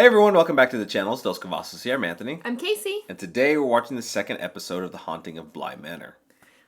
Hey everyone, welcome back to the channel. It's Dos Cavazos here. I'm Anthony. I'm Casey. And today we're watching the second episode of The Haunting of Bly Manor.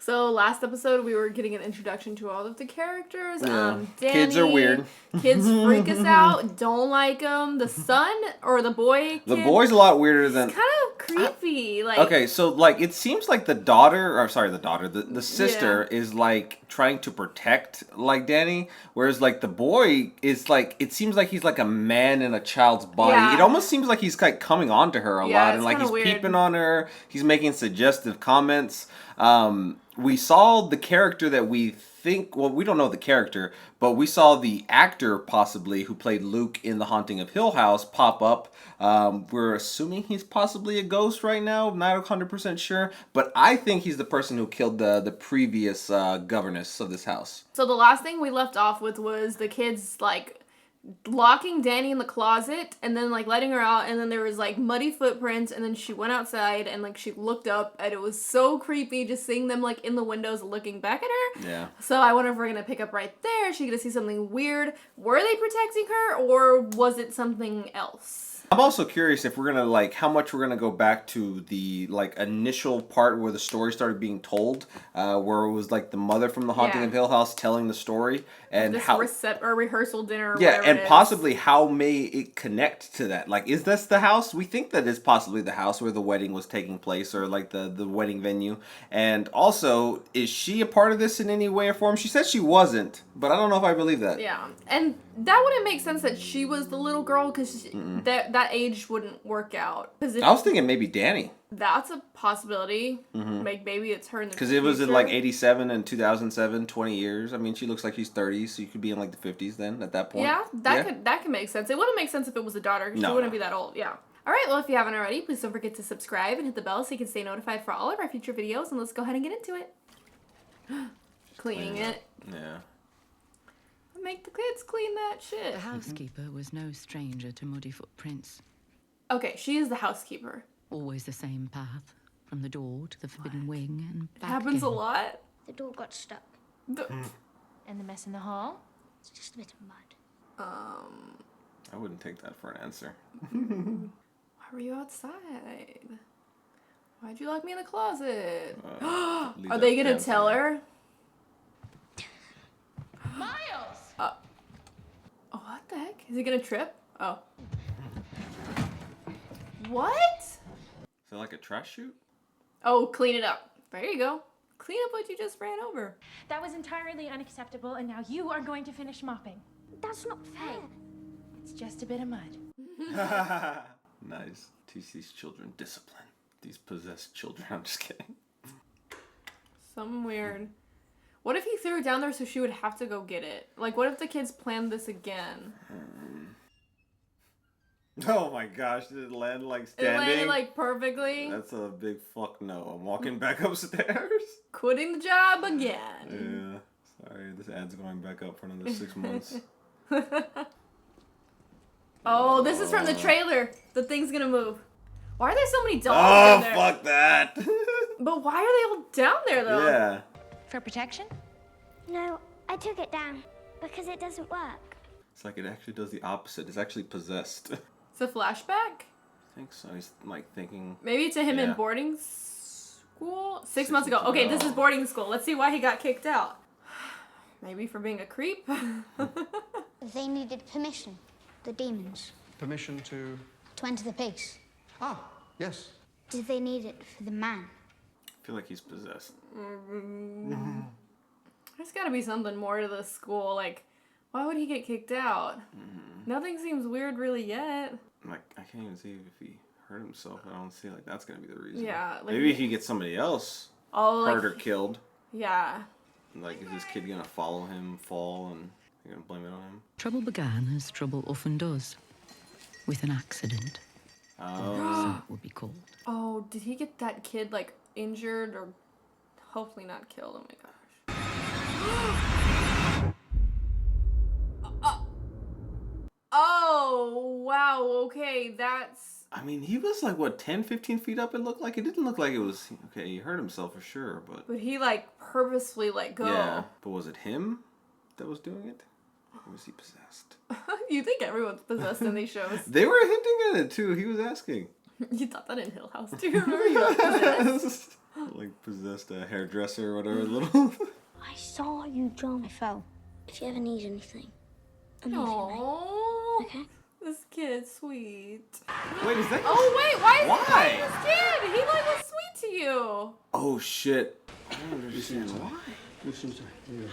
So last episode we were getting an introduction to all of the characters. Yeah. Dani, Kids are weird. Kids freak us out. Don't like them. The son or the boy kid, The boy's a lot weirder than... kind of creepy. Okay, so it seems like the sister is trying to protect Dani, whereas the boy is it seems like he's like a man in a child's body. Yeah. It almost seems like he's coming on to her a lot, and he's weird. peeping on her. He's making suggestive comments. We saw the character that we think, well, we don't know the character, but we saw the actor possibly who played Luke in The Haunting of Hill House pop up. We're assuming he's possibly a ghost right now, not 100% sure, but I think he's the person who killed the previous governess of this house. So the last thing we left off with was the kids locking Dani in the closet and then letting her out, and then there was muddy footprints, and then she went outside and she looked up, and it was so creepy just seeing them in the windows looking back at her. Yeah. So I wonder if we're gonna pick up right there. Is she gonna see something weird? Were they protecting her, or was it something else? I'm also curious if we're gonna how much we're gonna go back to the initial part where the story started being told, where it was the mother from the Haunting of Hill House telling the story, and this how rehearsal dinner. Or and possibly how may it connect to that? Is this the house? We think that is possibly the house where the wedding was taking place, or the wedding venue. And also, is she a part of this in any way or form? She said she wasn't, but I don't know if I believe that. Yeah, and that wouldn't make sense that she was the little girl, because that age wouldn't work out. I was thinking maybe Dani. That's a possibility. Maybe it's her in the Because it was in 87 and 2007, 20 years. I mean, she looks like she's 30, so you could be in the 50s then at that point. Yeah, that could make sense. It wouldn't make sense if it was a daughter, because she wouldn't be that old. Yeah. All right, well, if you haven't already, please don't forget to subscribe and hit the bell so you can stay notified for all of our future videos, and let's go ahead and get into it. Cleaning it. Yeah. Make the kids clean that shit. The housekeeper was no stranger to muddy footprints. Okay, she is the housekeeper. Always the same path, from the door to the forbidden wing and It back happens again. a lot. The door got stuck. And the mess in the hall? It's just a bit of mud. I wouldn't take that for an answer. Why were you outside? Why'd you lock me in the closet? Are they gonna tell her? Miles! Oh, what the heck? Is he gonna trip? Oh. What? Is it like a trash chute? Oh, clean it up. There you go. Clean up what you just ran over. That was entirely unacceptable, and now you are going to finish mopping. That's not fair. It's just a bit of mud. Nice. Teach these children discipline. These possessed children. I'm just kidding. Something weird. What if he threw it down there so she would have to go get it? What if the kids planned this again? Oh my gosh, did it land standing? It landed perfectly. That's a big fuck no. I'm walking back upstairs. Quitting the job again. Yeah. Sorry, this ad's going back up for another 6 months. Oh, this is from the trailer. The thing's gonna move. Why are there so many dolls Oh, in there? fuck that. But why are they all down there, though? Yeah. For protection? No, I took it down because it doesn't work. It's it actually does the opposite. It's actually possessed. It's a flashback? I think so. He's thinking... Maybe to him in boarding school? 6 months ago. Okay, this is boarding school. Let's see why he got kicked out. Maybe for being a creep? They needed permission, the demons, Permission to... to enter the place. Ah, yes. Did they need it for the man? I feel like he's possessed. There's gotta be something more to this school. Why would he get kicked out? Nothing seems weird really yet. I can't even see if he hurt himself. I don't see that's gonna be the reason. Yeah. Maybe if he gets somebody else hurt or killed. Yeah. Is this kid gonna follow him, fall, and they're gonna blame it on him? Trouble began as trouble often does, with an accident. Oh. So it would be called. Oh, did he get that kid, injured or hopefully not killed? Oh my gosh. Oh, wow, okay, that's... I mean, he was 10, 15 feet up, it looked like? It didn't look like it was... Okay, he hurt himself for sure, but... But he, purposefully let go. Yeah, but was it him that was doing it? Or was he possessed? You think everyone's possessed in these shows. They were hinting at it too. He was asking. You thought that in Hill House too. Remember you got possessed? Like possessed a hairdresser or whatever. Little. I saw you jump. I fell. If you ever need anything, I'm here for you, Aww. okay? This kid's sweet. Wait, is that? Oh wait, why is he Why? playing this kid? He like was sweet to you. Oh shit. I don't understand why. Listen to you.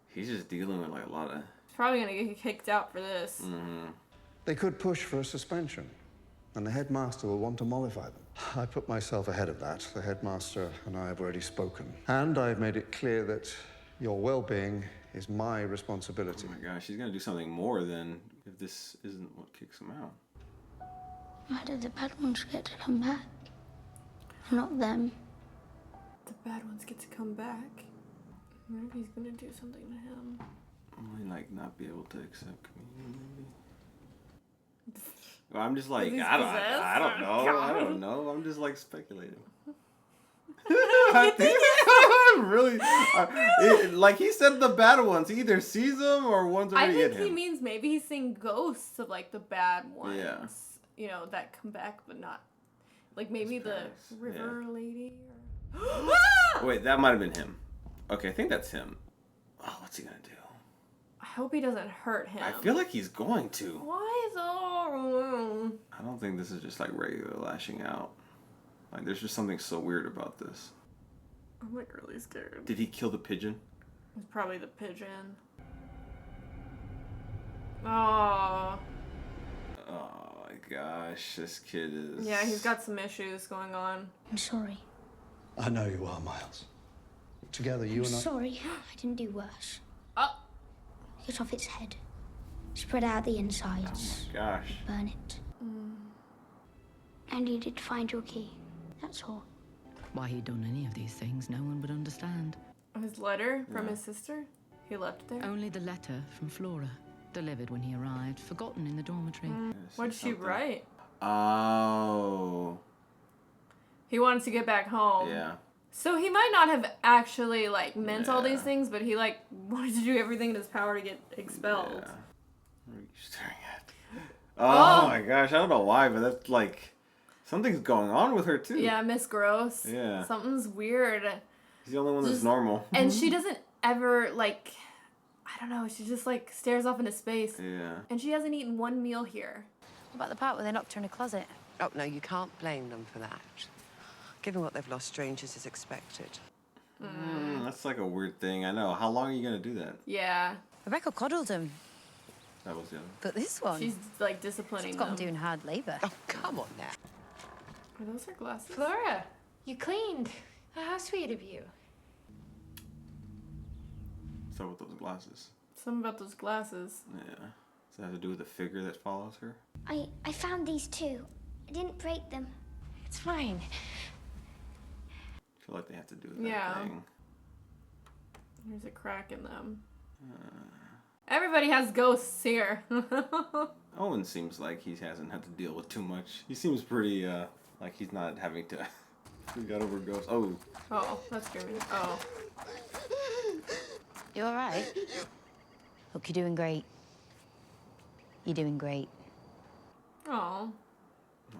He's just dealing with like a lot of. He's probably gonna get kicked out for this. They could push for a suspension, and the headmaster will want to mollify them. I put myself ahead of that. The headmaster and I have already spoken. And I've made it clear that your well-being is my responsibility. Oh my gosh, he's gonna do something more than if this isn't what kicks him out. Why did the bad ones get to come back? Not them. The bad ones get to come back. Maybe he's gonna do something to him. Only like not be able to accept communion, maybe. Well, I'm just like Is he I possessed? don't know. God. I don't know. I'm just like speculating. I think really like he said the bad ones. He either sees them or one's I already think in he him. means maybe he's seeing ghosts of like the bad ones. Yeah. You know, that come back but not like maybe His the parents, river lady or Wait, that might have been him. Okay, I think that's him. Oh, what's he gonna do? I hope he doesn't hurt him. I feel like he's going to. Why so? I don't think this is just like regular lashing out. Like there's just something so weird about this. I'm like really scared. Did he kill the pigeon? It's probably the pigeon. Oh. Oh my gosh, this kid is. Yeah, he's got some issues going on. I'm sorry. I know you are, Miles. Together, you I'm and I... sorry. I didn't do worse. Oh. Cut off its head. Spread out the insides. Gosh. Burn it. I needed to find your key. That's all. Why he'd done any of these things, no one would understand. His letter from his sister? He left it there? Only the letter from Flora, delivered when he arrived, forgotten in the dormitory. What did she Something. write? Oh. He wanted to get back home. Yeah. So he might not have actually, like, meant all Yeah. these things, but he, like, wanted to do everything in his power to get expelled. Yeah. What are you staring at? Oh my gosh, I don't know why, but that's like something's going on with her too. Yeah, Miss Gross. Yeah. Something's weird. She's the only one that's Just- normal. And she doesn't ever, like, I don't know, she just, like, stares off into space. Yeah. And she hasn't eaten one meal here. What about the part where they locked her in a closet? Oh, no, you can't blame them for that. Given what they've lost, strangers is expected. That's like a weird thing. I know. How long are you gonna do that? Yeah. Rebecca coddled him, That was the other. but this one, She's, like, disciplining she's got him them. doing hard labor. Oh, come on now. Are those her glasses? Flora, you cleaned. How sweet of you. So with those glasses. Something about those glasses. Yeah. Does that have to do with the figure that follows her? I found these too. I didn't break them. It's fine. I feel like they have to do with that Yeah. thing. There's a crack in them. Everybody has ghosts here. Owen seems like he hasn't had to deal with too much. He seems pretty like he's not having to. He got over ghosts. Oh. Oh, that's scary. Oh. You all right? Look, you're doing great. You're doing great. Oh.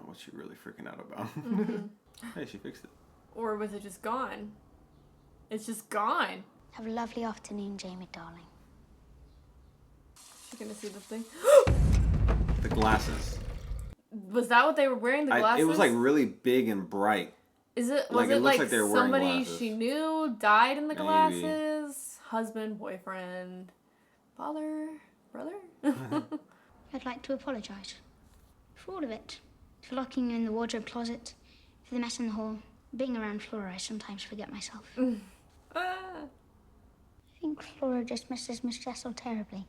What's she really freaking out about? Hey, she fixed it. Or was it just gone? It's just gone. Have a lovely afternoon, Jamie, darling. She's gonna see the thing. The glasses. Was that what they were wearing? The glasses? It was like really big and bright. Is it? like, Was it it looks like like they were wearing somebody glasses. she knew died in the Maybe. glasses? Husband, boyfriend, father, brother? I'd like to apologise for all of it. For locking you in the wardrobe closet, for the mess in the hall. Being around Flora, I sometimes forget myself. Ah. I think Flora just misses Miss Jessel terribly.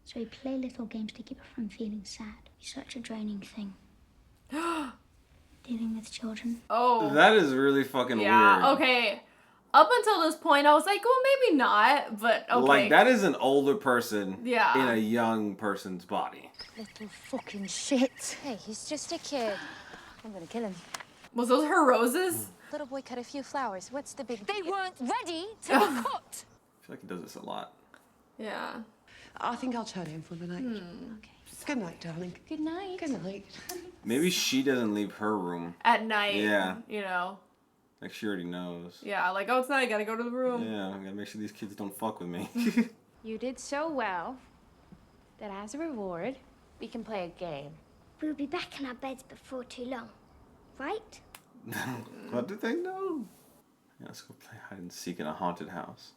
So we play little games to keep her from feeling sad. It's such a draining thing. Dealing with children. Oh. That is really fucking Yeah, weird. okay. Up until this point, I was like, well, maybe not, but okay. Like, that is an older person Yeah. in a young person's body. Little fucking shit. Hey, he's just a kid. I'm gonna kill him. Was those her roses? Little boy cut a few flowers. What's the big... They weren't ready to be cut. I feel like he does this a lot. Yeah. I think I'll turn in for the night. Okay. Good night, darling. Good night. Good night. Maybe she doesn't leave her room. At night. Yeah. You know. Like she already knows. Yeah, like, oh, it's night, gotta go to the room. Yeah, I gotta make sure these kids don't fuck with me. You did so well that as a reward, we can play a game. We'll be back in our beds before too long, right? What did they know? Yeah, let's go play hide and seek in a haunted house.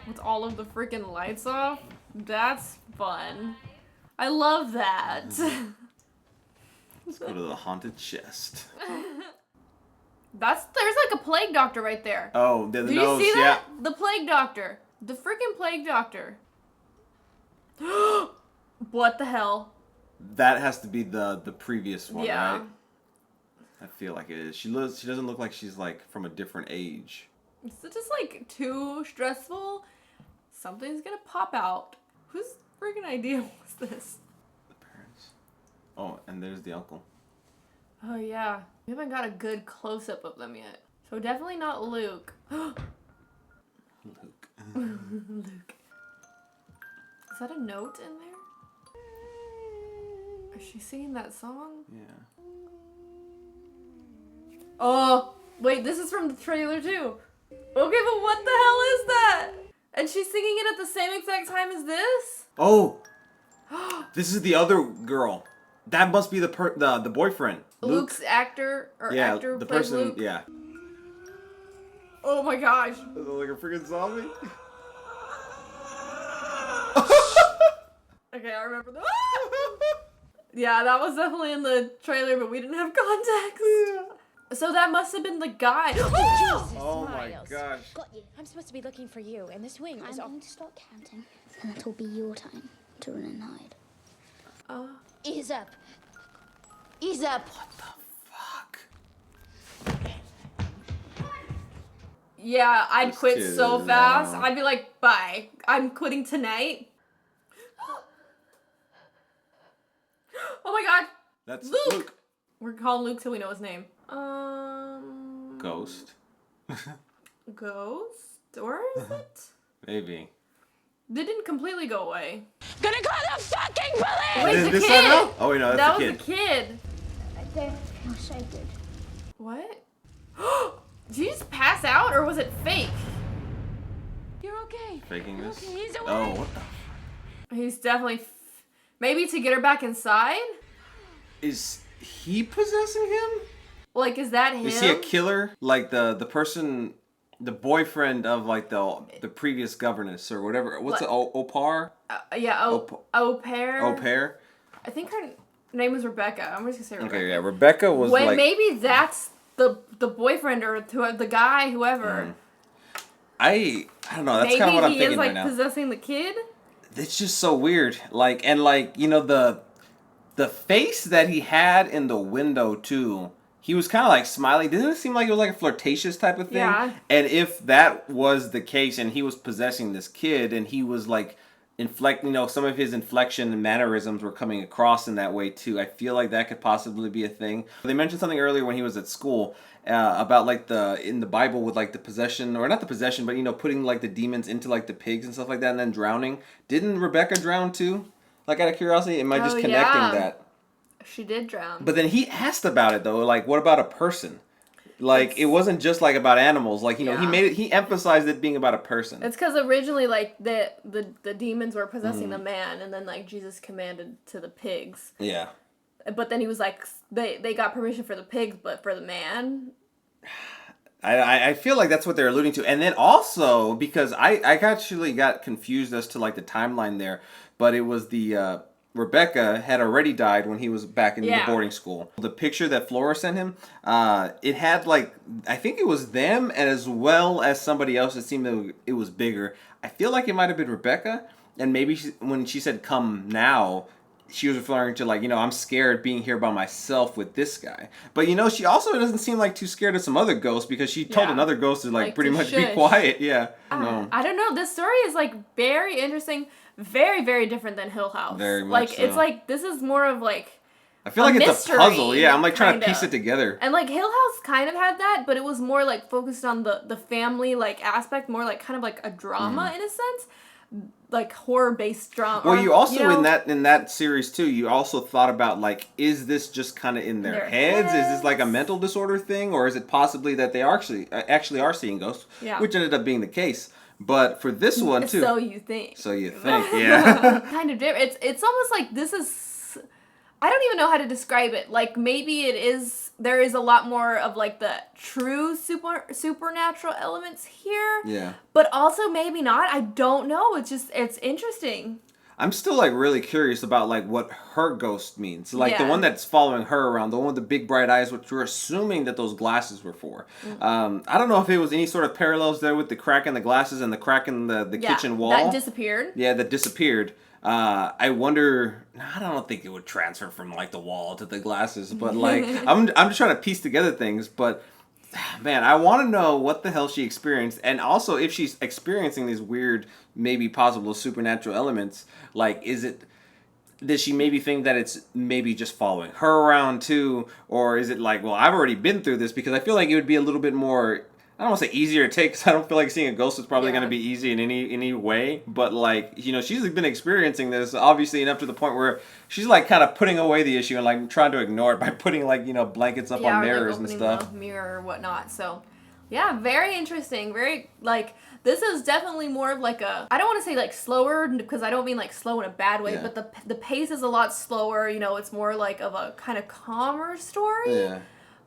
With all of the freaking lights off? That's fun. I love that. Let's go to the haunted chest. There's like a plague doctor right there. Oh, the Do nose, you see yeah. that? The plague doctor. The freaking plague doctor. What the hell? That has to be the previous one, Yeah. right? I feel like it is. She doesn't look like she's like from a different age. Is it just like too stressful? Something's gonna pop out. Whose freaking idea was this? The parents. Oh, and there's the uncle. Oh yeah. We haven't got a good close-up of them yet. So definitely not Luke. Luke. Luke. Is that a note in there? Is she singing that song? Yeah. Oh, wait, this is from the trailer too. Okay, but what the hell is that? And she's singing it at the same exact time as this? Oh! This is the other girl. That must be the boyfriend. Luke's actor Yeah, actor the plays person. Luke. Yeah. Oh my gosh. Is it like a freaking zombie? Okay, I remember that. Yeah, that was definitely in the trailer, but we didn't have context. So that must have been the guy. Jesus, Oh my Miles. gosh. Got you. I'm supposed to be looking for you, and this wing I'm is all... going to start counting, and it'll be your time to run and hide. Ease up. Ease up. Fuck. Yeah, I'd This quit kid so is, fast. I'd be like, bye. I'm quitting tonight. Oh my god. That's Luke! Luke. We're calling Luke till we know his name. Ghost. Ghost? Or is it? Maybe. They didn't completely go away. Gonna call the fucking police! Wait, the This kid! one now? Oh wait, no, that's That the was kid. the kid. I don't feel so good. What? Did you just pass out or was it fake? You're okay. Faking You're this. okay. He's away. Oh, what the? He's definitely... Maybe to get her back inside? Is he possessing him? Like, is that him? Is he a killer? Like the person, the boyfriend of like the previous governess or whatever. What's it? Opar? Yeah, au pair. Au pair? I think her name was Rebecca. I'm just gonna say Rebecca. Okay, yeah. Rebecca was Wait, like. maybe that's the boyfriend or the guy, whoever. I don't know. That's Maybe kind of what I'm he thinking is like right now. possessing the kid. It's just so weird. Like and like you know the face that he had in the window too. He was kind of like smiling. Didn't it seem like it was like a flirtatious type of thing? Yeah. And if that was the case, and he was possessing this kid, and he was like some of his inflection and mannerisms were coming across in that way too. I feel like that could possibly be a thing. They mentioned something earlier when he was at school about like in the Bible with like the possession, or not the possession, but putting like the demons into like the pigs and stuff like that, and then drowning. Didn't Rebecca drown too? Like out of curiosity, am I just connecting that? She did drown. But then he asked about it though, like what about a person? Like it wasn't just like about animals. Like he emphasized it being about a person. It's because originally like the demons were possessing the man, and then like Jesus commanded to the pigs. Yeah. But then he was like, they got permission for the pigs, but for the man. I feel like that's what they're alluding to. And then also, because I actually got confused as to like the timeline there, but it was the Rebecca had already died when he was back in the boarding school. The picture that Flora sent him, it had like, I think it was them and as well as somebody else. It seemed that it was bigger. I feel like it might have been Rebecca, and maybe when she said come now, she was referring to like, I'm scared being here by myself with this guy. But she also doesn't seem like too scared of some other ghosts, because she told another ghost to like pretty much be quiet. Yeah. No. I don't know. This story is like very interesting, very, very different than Hill House. Very much like so. It's like this is more of like I feel like it's mystery, a puzzle. Yeah, I'm like trying to kinda. piece it together. And like Hill House kind of had that, but it was more like focused on the family like aspect, more like kind of like a drama in a sense. like horror based drama. Well, you also in that series too. You also thought about like, is this just kind of in their heads? Is this like a mental disorder thing, or is it possibly that they actually are seeing ghosts? Yeah. Which ended up being the case. But for this one too. So you think. So you think, yeah. Kind of different. It's almost like this is. I don't even know how to describe it. Like maybe it is. There is a lot more of like the true supernatural elements here. Yeah. But also maybe not. I don't know. It's interesting. I'm still like really curious about like what her ghost means. Like the one that's following her around, the one with the big bright eyes, which we're assuming that those glasses were for. I don't know if it was any sort of parallels there with the crack in the glasses and the crack in the kitchen wall. That disappeared. Yeah, that disappeared. I wonder. I don't think it would transfer from like the wall to the glasses, but like I'm just trying to piece together things. But man, I want to know what the hell she experienced, and also if she's experiencing these weird, maybe possible supernatural elements. Like, does she maybe think that it's maybe just following her around too, or is it like, well, I've already been through this? Because I feel like it would be a little bit more. I don't want to say easier to take, because I don't feel like seeing a ghost is probably going to be easy in any way. But like, she's been experiencing this obviously enough to the point where she's like kind of putting away the issue and like trying to ignore it by putting like blankets up on mirrors and stuff. The mirror or whatnot. So yeah, very interesting. Very like this is definitely more of like a. I don't want to say like slower because I don't mean like slow in a bad way, but the pace is a lot slower. It's more like of a kind of calmer story. Yeah.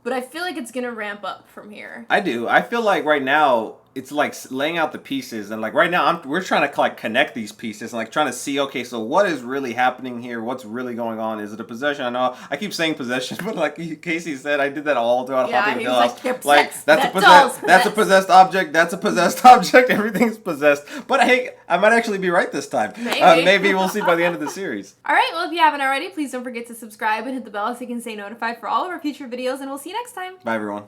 But I feel like it's going to ramp up from here. I do. I feel like right now it's like laying out the pieces, and like right now we're trying to like connect these pieces and like trying to see, okay, so what is really happening here? What's really going on? Is it a possession? I know I keep saying possession, but like Casey said, I did that all throughout Haunting of Bly Manor. Like that's a possessed object. That's a possessed object. Everything's possessed. But hey, I might actually be right this time. Maybe we'll see by the end of the series. All right. Well, if you haven't already, please don't forget to subscribe and hit the bell so you can stay notified for all of our future videos. And we'll see you next time. Bye, everyone.